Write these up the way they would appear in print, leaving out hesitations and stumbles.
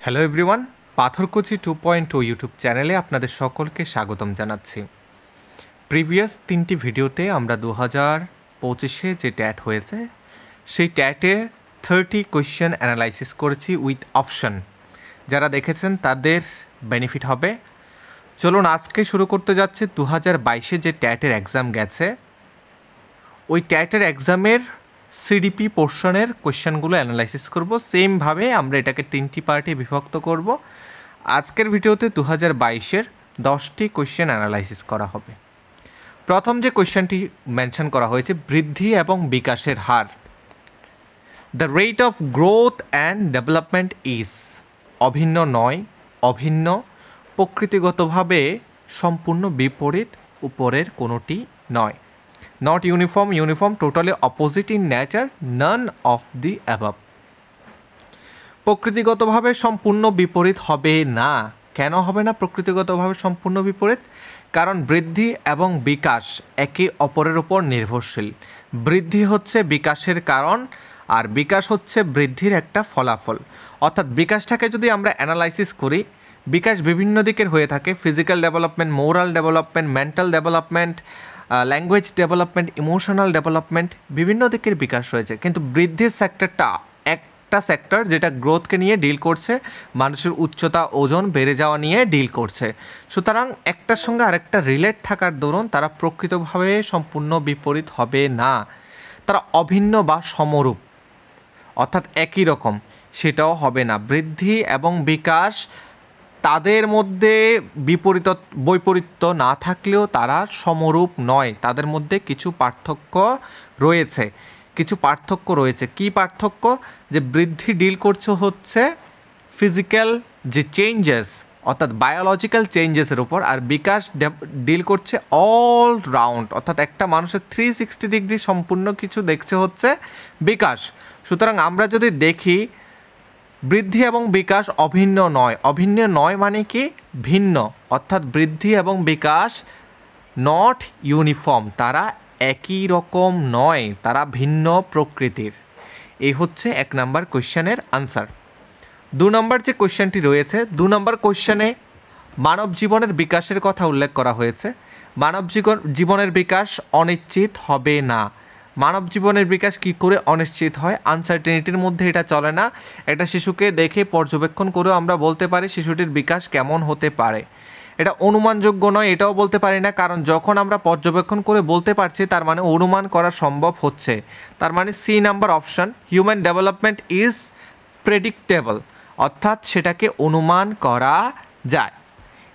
Hello everyone, পাথরকুচি 2.0 YouTube চ্যানেলে আপনাদের সকলকে স্বাগতম জানাচ্ছি। প্রিভিয়াস 3টি ভিডিওতে আমরা 2025-এ যে ট্যাট হয়েছে সেই ট্যাটের 30 কোয়েশ্চেন অ্যানালাইসিস করেছি উইথ অপশন। যারা দেখেছেন তাদের বেনিফিট হবে। চলুন আজকে শুরু করতে যাচ্ছে 2022-এ যে ট্যাটের এক্সাম গেছে ওই ট্যাটের এক্সামের সিডিপি পোর্শনের কোয়েশ্চেনগুলো অ্যানালাইসিস করব। সেমভাবে আমরা এটাকে 3টি পার্টে বিভক্ত করব। আজকের ভিডিওতে 2022-এর 10টি কোয়েশ্চেন অ্যানালাইসিস করা হবে। প্রথম যে কোয়েশ্চেনটি মেনশন করা হয়েছে বৃদ্ধি এবং বিকাশের হার, the rate of growth and development is অভিন্ন নয়, অভিন্ন, প্রকৃতিগতভাবে সম্পূর্ণ বিপরীত, উপরের কোনোটি নয়। Not uniform, uniform, totally opposite in nature, none of the above. প্রকৃতিগতভাবে সম্পূর্ণ বিপরীত হবে না। কেন হবে না প্রকৃতিগতভাবে সম্পূর্ণ বিপরীত? কারণ বৃদ্ধি এবং বিকাশ একে অপরের উপর নির্ভরশীল। বৃদ্ধি হচ্ছে বিকাশের কারণ আর বিকাশ হচ্ছে বৃদ্ধির একটা ফলাফল। অর্থাৎ বিকাশটাকে যদি আমরা অ্যানালাইসিস করি, বিকাশ বিভিন্ন দিকের হয়ে থাকে। Physical development, moral development, mental development, language development, emotional development, বিভিন্ন দিকের বিকাশ রয়েছে। কিন্তু বৃদ্ধির সেক্টরটা একটা সেক্টর যেটা গ্রোথকে নিয়ে ডিল করছে, মানুষের উচ্চতা ওজন বেড়ে যাওয়া নিয়ে ডিল করছে। সুতরাং একটার সঙ্গে আরেকটা রিলেট থাকার দরুন তারা প্রকৃতভাবে সম্পূর্ণ বিপরীত হবে না, তারা অভিন্ন বা সমরূপ, অর্থাৎ একই রকম সেটাও হবে না। বৃদ্ধি এবং বিকাশ তাদের মধ্যে বৈপরীত্য না থাকলেও তারা সমরূপ নয়, তাদের মধ্যে কিছু পার্থক্য রয়েছে। কি পার্থক্য? যে বৃদ্ধি ডিল করছে হচ্ছে ফিজিক্যাল যে চেঞ্জেস অর্থাৎ বায়োলজিক্যাল চেঞ্জেসের উপর, আর বিকাশ ডিল করছে অল রাউন্ড, অর্থাৎ একটা মানুষের 360 ডিগ্রি সম্পূর্ণ কিছু দেখছে হচ্ছে বিকাশ। সুতরাং আমরা যদি দেখি বৃদ্ধি এবং বিকাশ অভিন্ন নয়। অভিন্ন নয় মানে কি? ভিন্ন, অর্থাৎ বৃদ্ধি এবং বিকাশ নট ইউনিফর্ম, তারা একই রকম নয়, তারা ভিন্ন প্রকৃতির। এই হচ্ছে 1 নম্বর কোয়েশ্চেনের আনসার। 2 নম্বর যে কোয়েশ্চেনটি রয়েছে, 2 নম্বর কোয়েশ্চেনে মানব জীবনের বিকাশের কথা উল্লেখ করা হয়েছে। মানব জীবনের বিকাশ অনিশ্চিত হবে না। মানব জীবনের বিকাশ কি করে অনিশ্চিত হয়? আনসার্টেনিটির মধ্যে এটা চলে না। একটা শিশুকে দেখে পর্যবেক্ষণ করেও আমরা বলতে পারি শিশুটির বিকাশ কেমন হতে পারে। এটা অনুমানযোগ্য নয়, এটাও বলতে পারি না, কারণ যখন আমরা পর্যবেক্ষণ করে বলতে পারছি তার মানে অনুমান করা সম্ভব হচ্ছে। তার মানে C number option, human development is predictable, অর্থাৎ সেটাকে অনুমান করা যায়।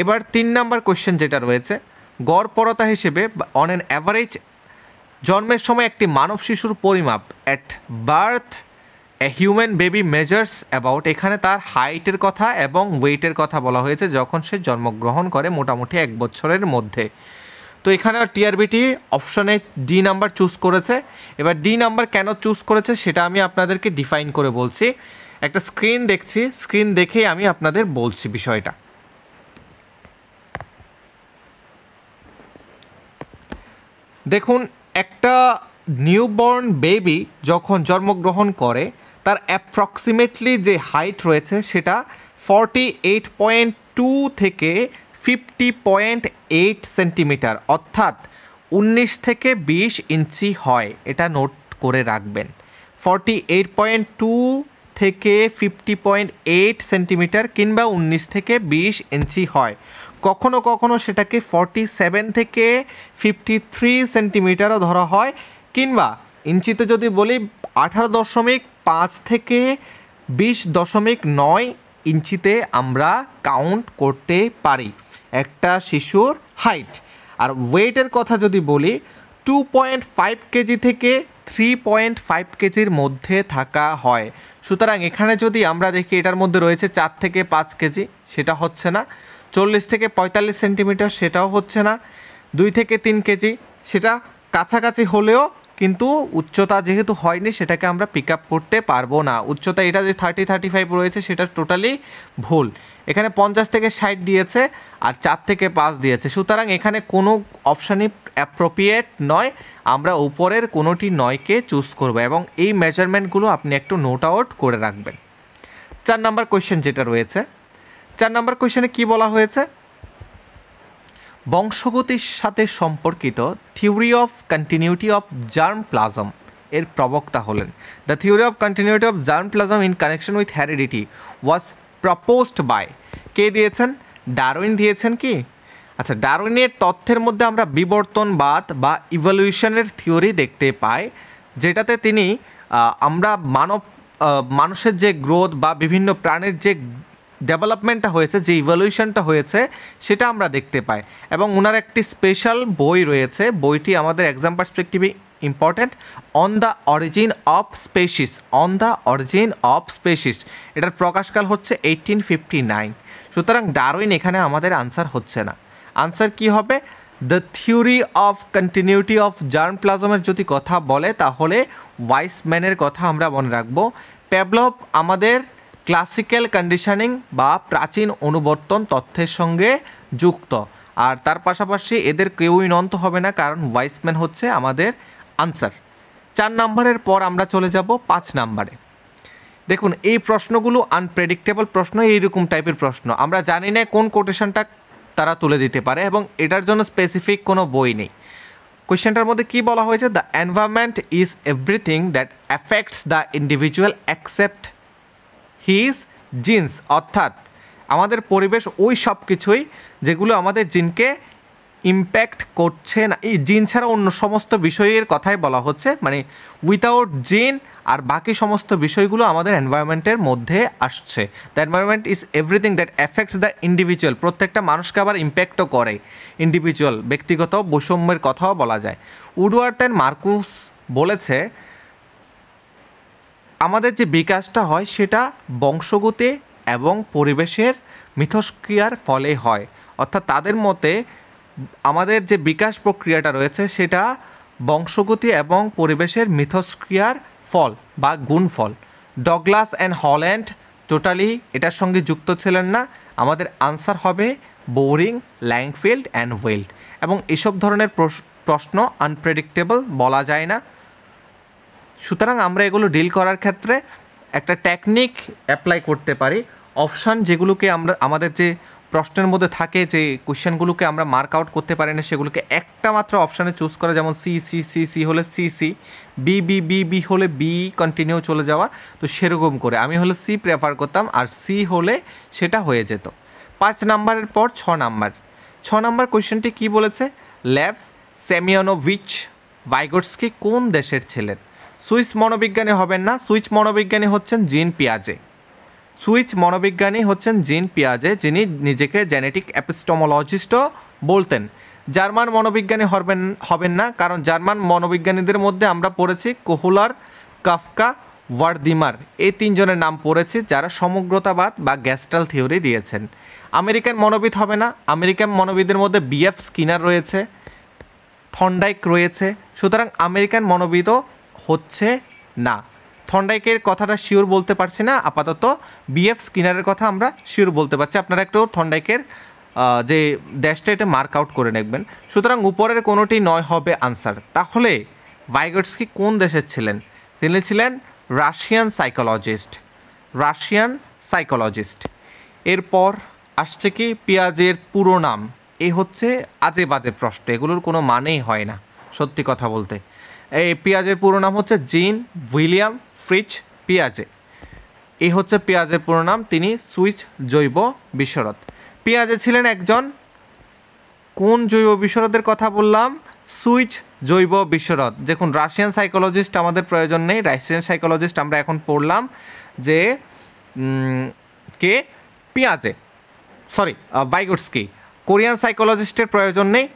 এবার 3 নম্বর কোয়েশ্চেন যেটা রয়েছে, গড়পড়তা হিসেবে অন অ্যান অ্যাভারেজ জন্মের সময় একটি মানব শিশুর পরিমাপ, at birth a human baby measures about, এখানে তার হাইটের কথা এবং ওয়েটের কথা বলা হয়েছে যখন সে জন্মগ্রহণ করে, মোটামুটি 1 বছরের মধ্যে। তো এখানে টিআরবিটি অপশনে ডি নাম্বার চুজ করেছে। এবার ডি নাম্বার কেন চুজ করেছে সেটা আমি আপনাদেরকে ডিফাইন করে বলছি। একটা স্ক্রিন দেখছি, স্ক্রিন দেখেই আমি আপনাদের বলছি বিষয়টা। দেখুন, একটা নিউবর্ন বেবি যখন জন্মগ্রহণ করে তার অ্যাপ্রক্সিমেটলি যে হাইট রয়েছে সেটা 48.2 থেকে 50.8 সেন্টিমিটার, অর্থাৎ 19 থেকে 20 ইঞ্চি হয়। এটা নোট করে রাখবেন। 48.2 থেকে 50.8 সেন্টিমিটার কিংবা 19 থেকে 20 ইঞ্চি হয়। কখনো কখনো সেটাকে 47 থেকে 53 সেন্টিমিটারও ধরা হয়, কিংবা ইঞ্চিতে যদি বলি 18.5 থেকে 20.9 ইঞ্চিতে আমরা কাউন্ট করতে পারি একটা শিশুর হাইট। আর ওয়েটের কথা যদি বলি 2.5 কেজি থেকে 3.5 কেজির মধ্যে থাকা হয়। সুতরাং এখানে যদি আমরা দেখি এটার মধ্যে রয়েছে 4 থেকে 5 কেজি, সেটা হচ্ছে না। 40 থেকে 45 সেন্টিমিটার, সেটাও হচ্ছে না। 2 থেকে 3 কেজি, সেটা কাছাকাছি হলেও কিন্তু উচ্চতা যেহেতু হয়নি সেটাকে আমরা পিক আপ করতে পারবো না। উচ্চতা এটা যে 30-35 রয়েছে সেটা টোটালি ভুল। এখানে 50 থেকে 60 দিয়েছে আর 4 থেকে 5 দিয়েছে। সুতরাং এখানে কোনো অপশানই অ্যাপ্রোপ্রিয়েট নয়, আমরা উপরের কোনোটি নয়কে চুজ করব এবং এই মেজারমেন্টগুলো আপনি একটু নোট আউট করে রাখবেন। 4 নাম্বার কোয়েশ্চেন যেটা রয়েছে, 4 নাম্বার কোয়েশ্চেনে কি বলা হয়েছে, বংশগতির সাথে সম্পর্কিত theory of continuity of germ plasm এর প্রবক্তা হলেন। The theory of continuity of germ plasm in connection with heredity was proposed by, কে দিয়েছেন? ডারউইন দিয়েছেন কি? আচ্ছা, ডারউইনের তথ্যের মধ্যে আমরা বিবর্তনবাদ বা ইভলিউশনের থিওরি দেখতে পাই, যেটাতে তিনি আমরা মানুষের যে গ্রোথ বা বিভিন্ন প্রাণীর যে ডেভেলপমেন্টটা হয়েছে, যে ইভলিউশনটা হয়েছে, সেটা আমরা দেখতে পাই। এবং ওনার একটি স্পেশাল বই রয়েছে, বইটি আমাদের এক্সাম পার্সপেক্টিভে important, on the origin of species, on the origin of species. এটার প্রকাশকাল হচ্ছে 1859। সুতরাং ডারউইন এখানে আমাদের আনসার হচ্ছে না। আনসার কি হবে? The theory of continuity of germ প্লাজমের যদি কথা বলে তাহলে ওয়াইসম্যানের কথা আমরা মনে রাখবো। প্যাভলভ আমাদের ক্লাসিক্যাল কন্ডিশনিং বা প্রাচীন অনুবর্তন তথ্যের সঙ্গে যুক্ত, আর তার পাশাপাশি এদের কেউই নন্ত হবে না, কারণ ওয়াইসম্যান হচ্ছে আমাদের আনসার। 4 নাম্বারের পর আমরা চলে যাব 5 নাম্বারে। দেখুন, এই প্রশ্নগুলো আনপ্রেডিক্টেবল প্রশ্ন, এইরকম টাইপের প্রশ্ন। আমরা জানি না কোন কোটেশনটা তারা তুলে দিতে পারে, এবং এটার জন্য স্পেসিফিক কোনো বই নেই। কোয়েশ্চেনটার মধ্যে কি বলা হয়েছে? The environment is everything that affects the individual accept his jeans, অর্থাৎ আমাদের পরিবেশ ওই সব কিছুই যেগুলো আমাদের জিনকে ইম্প্যাক্ট করছে না। এই জিন ছাড়া অন্য সমস্ত বিষয়ের কথাই বলা হচ্ছে, মানে উইথাউট জিন আর বাকি সমস্ত বিষয়গুলো আমাদের এনভায়রনমেন্টের মধ্যে আসছে। The environment is everything that affects the individual, প্রত্যেকটা মানুষকে আবার ইম্প্যাক্টও করে, ইন্ডিভিজুয়াল ব্যক্তিগত বৈষম্যের কথাও বলা যায়। উডওয়ার্ড অ্যান্ড মার্কুস বলেছে আমাদের যে বিকাশটা হয় সেটা বংশগতি এবং পরিবেশের মিথস্ক্রিয়ার ফলে হয়, অর্থাৎ তাদের মতে আমাদের যে বিকাশ প্রক্রিয়াটা রয়েছে সেটা বংশগতি এবং পরিবেশের মিথস্ক্রিয়ার ফল বা গুণফল। ডগলাস অ্যান্ড হল্যান্ড টোটালি এটার সঙ্গে যুক্ত ছিলেন না। আমাদের আনসার হবে বোরিং, ল্যাংফিল্ড অ্যান্ড ওয়েল্ড। এবং এসব ধরনের প্রশ্ন আনপ্রেডিক্টেবল বলা যায় না, সুতরাং আমরা এগুলো ডিল করার ক্ষেত্রে একটা টেকনিক অ্যাপ্লাই করতে পারি। অপশান যেগুলোকে আমরা আমাদের যে প্রশ্নের মধ্যে থাকে, যে কোয়েশ্চেনগুলোকে আমরা মার্ক আউট করতে পারি না, সেগুলোকে একটা মাত্র অপশানে চুজ করা, যেমন সি সি সি সি হলে C C, B B B B হলে বি কন্টিনিউ চলে যাওয়া। তো সেরকম করে আমি হলে সি প্রেফার করতাম, আর সি হলে সেটা হয়ে যেত। 5 নাম্বারের পর 6 নাম্বার। 6 নাম্বার কোয়েশ্চেনটি কী বলেছে? লেভ সেমিয়ানোভিচ ভাইগোটস্কি কোন দেশের ছিলেন? সুইস মনোবিজ্ঞানী হবেন না, সুইস মনোবিজ্ঞানী হচ্ছেন জিন পিয়াজে। সুইস মনোবিজ্ঞানী হচ্ছেন জিন পিয়াজে, যিনি নিজেকে জেনেটিক এপিস্টোমোলজিস্টও বলতেন। জার্মান মনোবিজ্ঞানী হবেন না, কারণ জার্মান মনোবিজ্ঞানীদের মধ্যে আমরা পড়েছি কোহলার, কাফকা, ওয়ার্দিমার, এই 3 জনের নাম পড়েছি যারা সমগ্রতাবাদ বা গ্যাস্ট্রাল থিওরি দিয়েছেন। আমেরিকান মনোবিদ হবে না, আমেরিকান মনোবিদের মধ্যে বিএফ স্কিনার রয়েছে, থর্নডাইক রয়েছে, সুতরাং আমেরিকান মনোবিদও হচ্ছে না। থর্নডাইকের কথাটা শিওর বলতে পারছি না, আপাতত বিএফ স্কিনারের কথা আমরা শিওর বলতে পারছি। আপনারা একটু থর্নডাইকের যে দেশটা এটা মার্ক আউট করে নেবেন। সুতরাং উপরের কোনোটি নয় হবে আনসার। তাহলে ভাইগোটস্কি কোন দেশের ছিলেন? তিনি ছিলেন রাশিয়ান সাইকোলজিস্ট, রাশিয়ান সাইকোলজিস্ট। এরপর আসছে কি পিয়াজের পুরো নাম। এই হচ্ছে আজে বাজে প্রশ্ন, এগুলোর কোনো মানেই হয় না সত্যি কথা বলতে। এই পিয়াজের পুরো নাম হচ্ছে জিন উইলিয়াম ফ্রিচ পিয়াজে। এই হচ্ছে পিয়াজের পুরো নাম। তিনি সুইস জৈব বিশরদ। পিয়াজে ছিলেন একজন কোন জৈব বিশরদের কথা বললাম? সুইস জৈব বিশরদ। দেখুন, রাশিয়ান সাইকোলজিস্ট আমাদের প্রয়োজন নেই, রাশিয়ান সাইকোলজিস্ট আমরা এখন পড়লাম যে কে পিয়াজে, সরি ভাইগোটস্কি। কোরিয়ান সাইকোলজিস্টের প্রয়োজন নেই।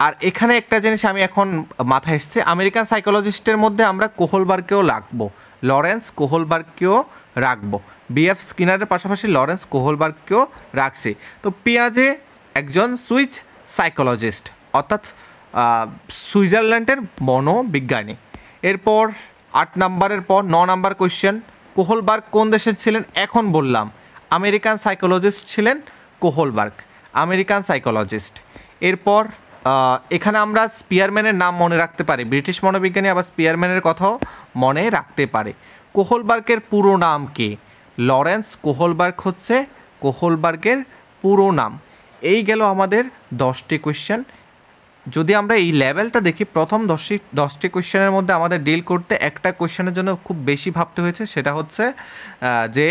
আর এখানে একটা জিনিস আমি এখন মাথায় এসছে, আমেরিকান সাইকোলজিস্টের মধ্যে আমরা কোহলবার্গকেও রাখবো, লরেন্স কোহলবার্গকেও রাখবো। বিএফ স্কিনারের পাশাপাশি লরেন্স কোহলবার্গকেও রাখছি। তো পিয়াজে একজন সুইস সাইকোলজিস্ট, অর্থাৎ সুইজারল্যান্ডের মনোবিজ্ঞানী। এরপর 8 নাম্বারের পর 9 নাম্বার কোয়েশ্চেন, কোহলবার্গ কোন দেশের ছিলেন? এখন বললাম আমেরিকান সাইকোলজিস্ট ছিলেন কোহলবার্গ, আমেরিকান সাইকোলজিস্ট। এরপর এখানে আমরা স্পিয়ারম্যানের নাম মনে রাখতে পারি, ব্রিটিশ মনোবিজ্ঞানী, আবার স্পিয়ারম্যানের কথাও মনে রাখতে পারি। কোহলবার্গের পুরো নাম কি? লরেন্স কোহলবার্গ হচ্ছে কোহলবার্গের পুরো নাম। এই গেল আমাদের 10টি কোয়েশ্চেন। যদি আমরা এই লেভেলটা দেখি, প্রথম 10টি কোয়েশ্চেনের মধ্যে আমাদের ডিল করতে একটা কোয়েশ্চেনের জন্য খুব বেশি ভাবতে হয়েছে, সেটা হচ্ছে যে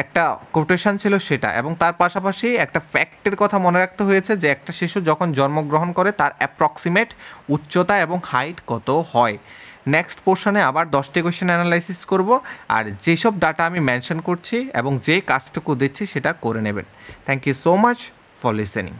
একটা কোটেশন ছিল সেটা, এবং তার পাশাপাশি একটা ফ্যাক্টের কথা মনে রাখতে হয়েছে যে একটা শিশু যখন জন্মগ্রহণ করে তার অ্যাপ্রক্সিমেট উচ্চতা এবং হাইট কত হয়। নেক্সট পোর্শনে আবার 10টি কোয়েশ্চেন অ্যানালাইসিস করব, আর যেসব ডাটা আমি মেনশন করছি এবং যে কাজটুকু দিচ্ছি সেটা করে নেবেন। Thank you so much for listening.